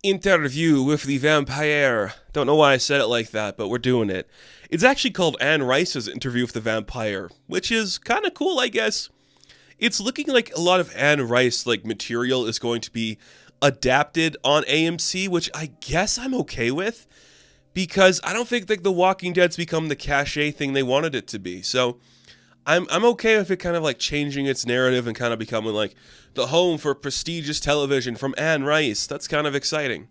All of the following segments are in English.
Interview with the Vampire. Don't know why I said it like that, but we're doing it. It's actually called Anne Rice's Interview with the Vampire, which is kind of cool, I guess. It's looking like a lot of Anne Rice material is going to be adapted on AMC, which I guess I'm okay with, because I don't think The Walking Dead's become the cachet thing they wanted it to be. So I'm okay with it kind of changing its narrative and kind of becoming the home for prestigious television from Anne Rice. That's kind of exciting.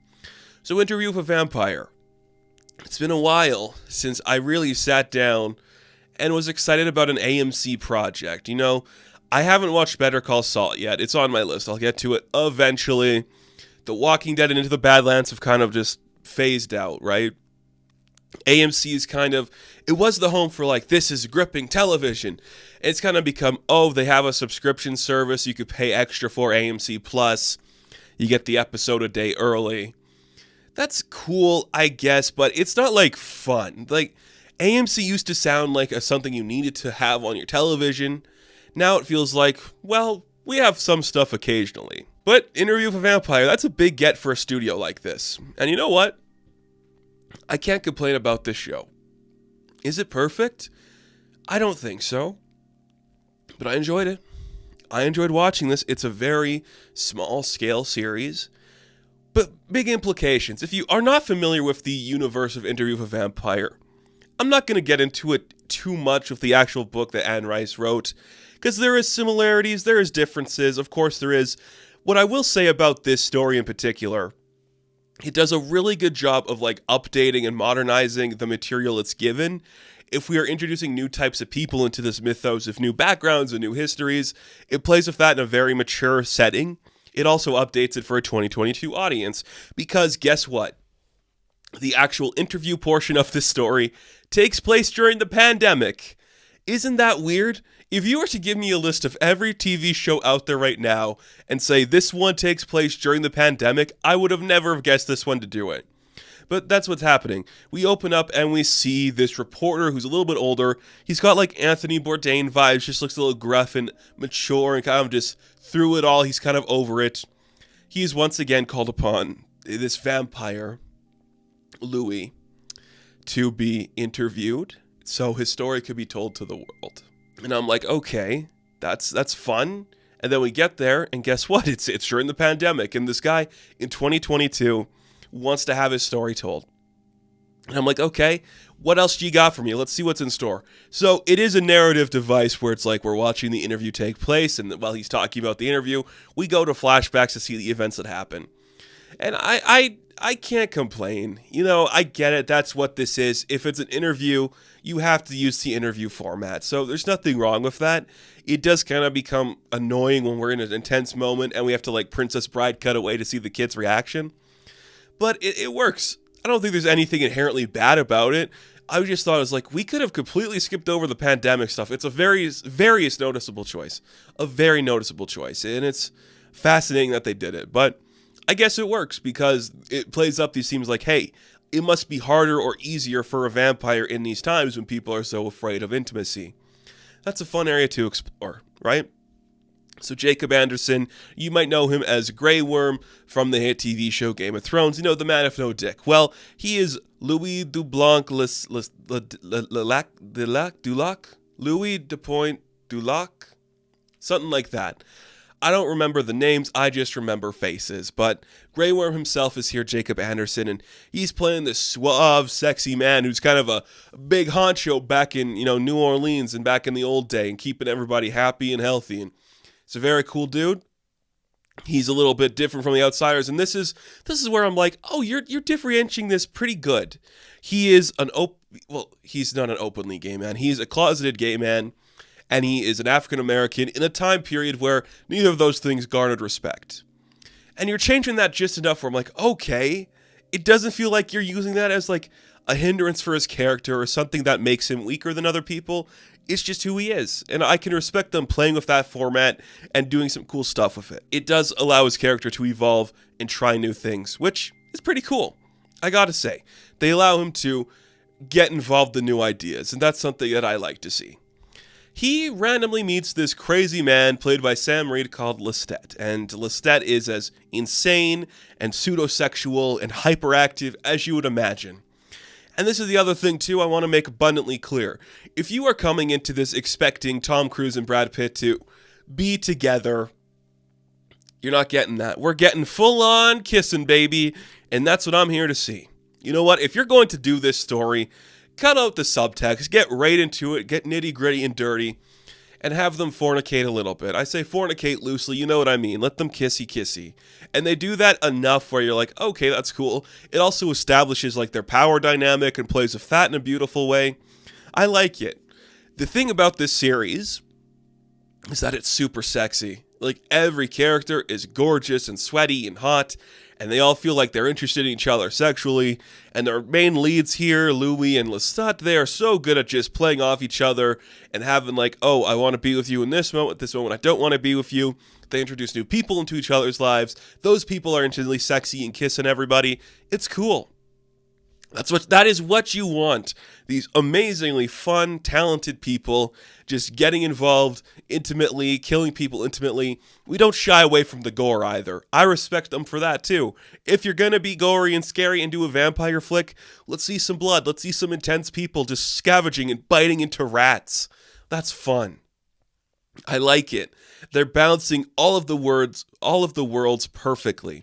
So Interview with a Vampire. It's been a while since I really sat down and was excited about an AMC project. You know, I haven't watched Better Call Saul yet. It's on my list. I'll get to it eventually. The Walking Dead and Into the Badlands have kind of just phased out, right? AMC is it was the home for this is gripping television. It's kind of become, they have a subscription service you could pay extra for, AMC Plus. You get the episode a day early. That's cool, I guess, but it's not fun. AMC used to sound like something you needed to have on your television. Now it feels we have some stuff occasionally. But Interview with a Vampire, that's a big get for a studio like this. And you know what? I can't complain about this show. Is it perfect? I don't think so. But I enjoyed it. I enjoyed watching this. It's a very small-scale series, but big implications. If you are not familiar with the universe of Interview with a Vampire, I'm not going to get into it too much with the actual book that Anne Rice wrote, because there is similarities, there is differences, of course there is. What I will say about this story in particular, it does a really good job of updating and modernizing the material it's given. If we are introducing new types of people into this mythos of new backgrounds and new histories, it plays with that in a very mature setting. It also updates it for a 2022 audience, because guess what? The actual interview portion of this story takes place during the pandemic. Isn't that weird? If you were to give me a list of every TV show out there right now and say this one takes place during the pandemic, I would have never guessed this one to do it. But that's what's happening. We open up and we see this reporter who's a little bit older. He's got Anthony Bourdain vibes, just looks a little gruff and mature and kind of just through it all, he's kind of over it. He's once again called upon, this vampire, Louis, to be interviewed so his story could be told to the world. And I'm like, okay, that's fun. And then we get there, and guess what? It's during the pandemic, and this guy in 2022 wants to have his story told. And I'm like, okay, what else do you got for me? Let's see what's in store. So it is a narrative device where it's we're watching the interview take place, and while he's talking about the interview, we go to flashbacks to see the events that happen. And I can't complain. You know, I get it. That's what this is. If it's an interview, you have to use the interview format. So there's nothing wrong with that. It does kind of become annoying when we're in an intense moment and we have to Princess Bride cut away to see the kid's reaction. But it works. I don't think there's anything inherently bad about it. I just thought it was we could have completely skipped over the pandemic stuff. It's a very noticeable choice. A very noticeable choice. And it's fascinating that they did it. But I guess it works because it plays up these themes hey, it must be harder or easier for a vampire in these times when people are so afraid of intimacy. That's a fun area to explore, right? So Jacob Anderson, you might know him as Grey Worm from the hit TV show Game of Thrones. You know, the man of no dick. Well, he is Louis Dublanc Dulac? Louis Dupoint Dulac? Something like that. I don't remember the names, I just remember faces. But Grey Worm himself is here, Jacob Anderson, and he's playing this suave, sexy man who's kind of a big honcho back in, New Orleans and back in the old day and keeping everybody happy and healthy. And it's a very cool dude. He's a little bit different from the outsiders, and this is where I'm you're differentiating this pretty good. He is he's not an openly gay man. He's a closeted gay man. And he is an African-American in a time period where neither of those things garnered respect. And you're changing that just enough where I'm okay, it doesn't feel like you're using that as a hindrance for his character or something that makes him weaker than other people. It's just who he is. And I can respect them playing with that format and doing some cool stuff with it. It does allow his character to evolve and try new things, which is pretty cool. I gotta say, they allow him to get involved in new ideas, and that's something that I like to see. he randomly meets this crazy man played by Sam Reed called Lestat. And Lestat is as insane and pseudosexual and hyperactive as you would imagine. And this is the other thing, too, I want to make abundantly clear. If you are coming into this expecting Tom Cruise and Brad Pitt to be together, you're not getting that. We're getting full-on kissing, baby, and that's what I'm here to see. You know what? If you're going to do this story, cut out the subtext, get right into it, get nitty-gritty and dirty, and have them fornicate a little bit. I say fornicate loosely, you know what I mean. Let them kissy-kissy. And they do that enough where you're like, okay, that's cool. It also establishes like their power dynamic and plays a fat in a beautiful way. I like it. The thing about this series is that it's super sexy. Like, every character is gorgeous and sweaty and hot, and they all feel like they're interested in each other sexually. And their main leads here, Louis and Lestat, they are so good at just playing off each other and having like, oh, I want to be with you in this moment I don't want to be with you. They introduce new people into each other's lives. Those people are instantly sexy and kissing everybody. It's cool. That is what you want. These amazingly fun, talented people just getting involved intimately, killing people intimately. We don't shy away from the gore either. I respect them for that too. If you're gonna be gory and scary and do a vampire flick, let's see some blood. Let's see some intense people just scavenging and biting into rats. That's fun. I like it. They're balancing all of the worlds perfectly.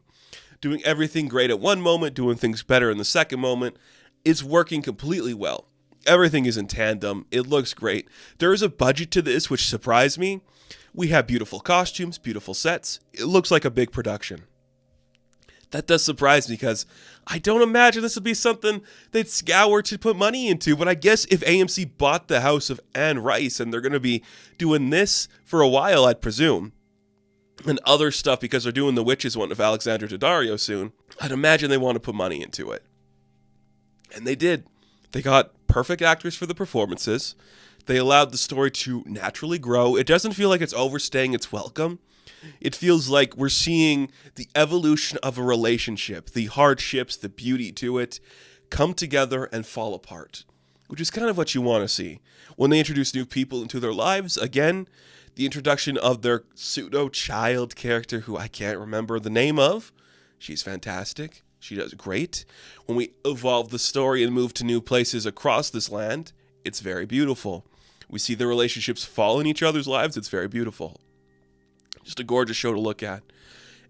Doing everything great at one moment, doing things better in the second moment. It's working completely well. Everything is in tandem. It looks great. There is a budget to this, which surprised me. We have beautiful costumes, beautiful sets. It looks like a big production. That does surprise me because I don't imagine this would be something they'd scour to put money into. But I guess if AMC bought the house of Anne Rice and they're going to be doing this for a while, I'd presume, and other stuff because they're doing the Witches one of Alexandra Daddario soon, I'd imagine they want to put money into it. And they did. They got perfect actors for the performances. They allowed the story to naturally grow. It doesn't feel like it's overstaying its welcome. It feels like we're seeing the evolution of a relationship, the hardships, the beauty to it, come together and fall apart, which is kind of what you want to see. When they introduce new people into their lives, again, the introduction of their pseudo-child character, who I can't remember the name of. She's fantastic. She does great. When we evolve the story and move to new places across this land, it's very beautiful. We see the relationships fall in each other's lives. It's very beautiful. Just a gorgeous show to look at.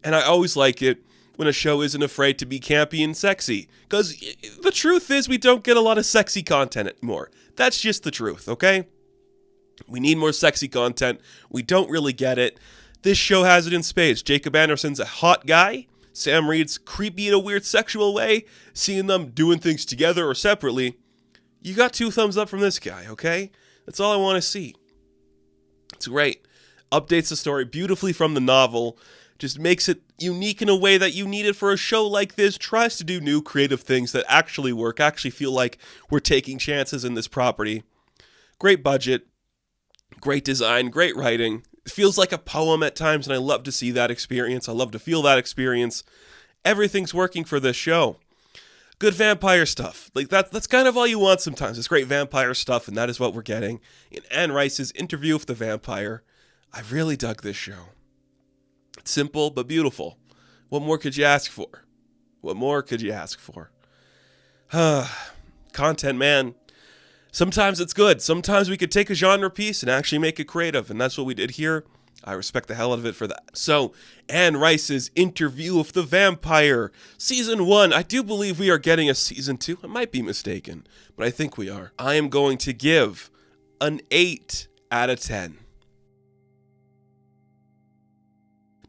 And I always like it when a show isn't afraid to be campy and sexy. Because the truth is we don't get a lot of sexy content anymore. That's just the truth, okay? We need more sexy content. We don't really get it. This show has it in spades. Jacob Anderson's a hot guy. Sam Reed's creepy in a weird sexual way. Seeing them doing things together or separately. You got 2 thumbs up from this guy, okay? That's all I want to see. It's great. Updates the story beautifully from the novel. Just makes it unique in a way that you need it for a show like this. Tries to do new creative things that actually work. Actually feel like we're taking chances in this property. Great budget. Great design, great writing. It feels like a poem at times, and I love to see that experience. I love to feel that experience. Everything's working for this show. Good vampire stuff. Like that's kind of all you want sometimes. It's great vampire stuff, and that is what we're getting in Anne Rice's Interview with the Vampire. I really dug this show. It's simple but beautiful. What more could you ask for? What more could you ask for? Content, man. Sometimes it's good. Sometimes we could take a genre piece and actually make it creative, and that's what we did here. I respect the hell out of it for that. So, Anne Rice's Interview with the Vampire, Season 1. I do believe we are getting a Season 2. I might be mistaken, but I think we are. I am going to give an 8 out of 10.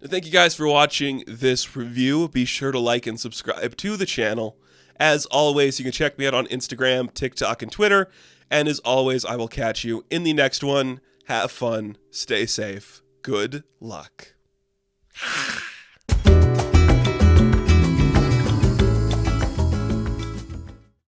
Thank you guys for watching this review. Be sure to like and subscribe to the channel. As always, you can check me out on Instagram, TikTok, and Twitter. And as always, I will catch you in the next one. Have fun. Stay safe. Good luck.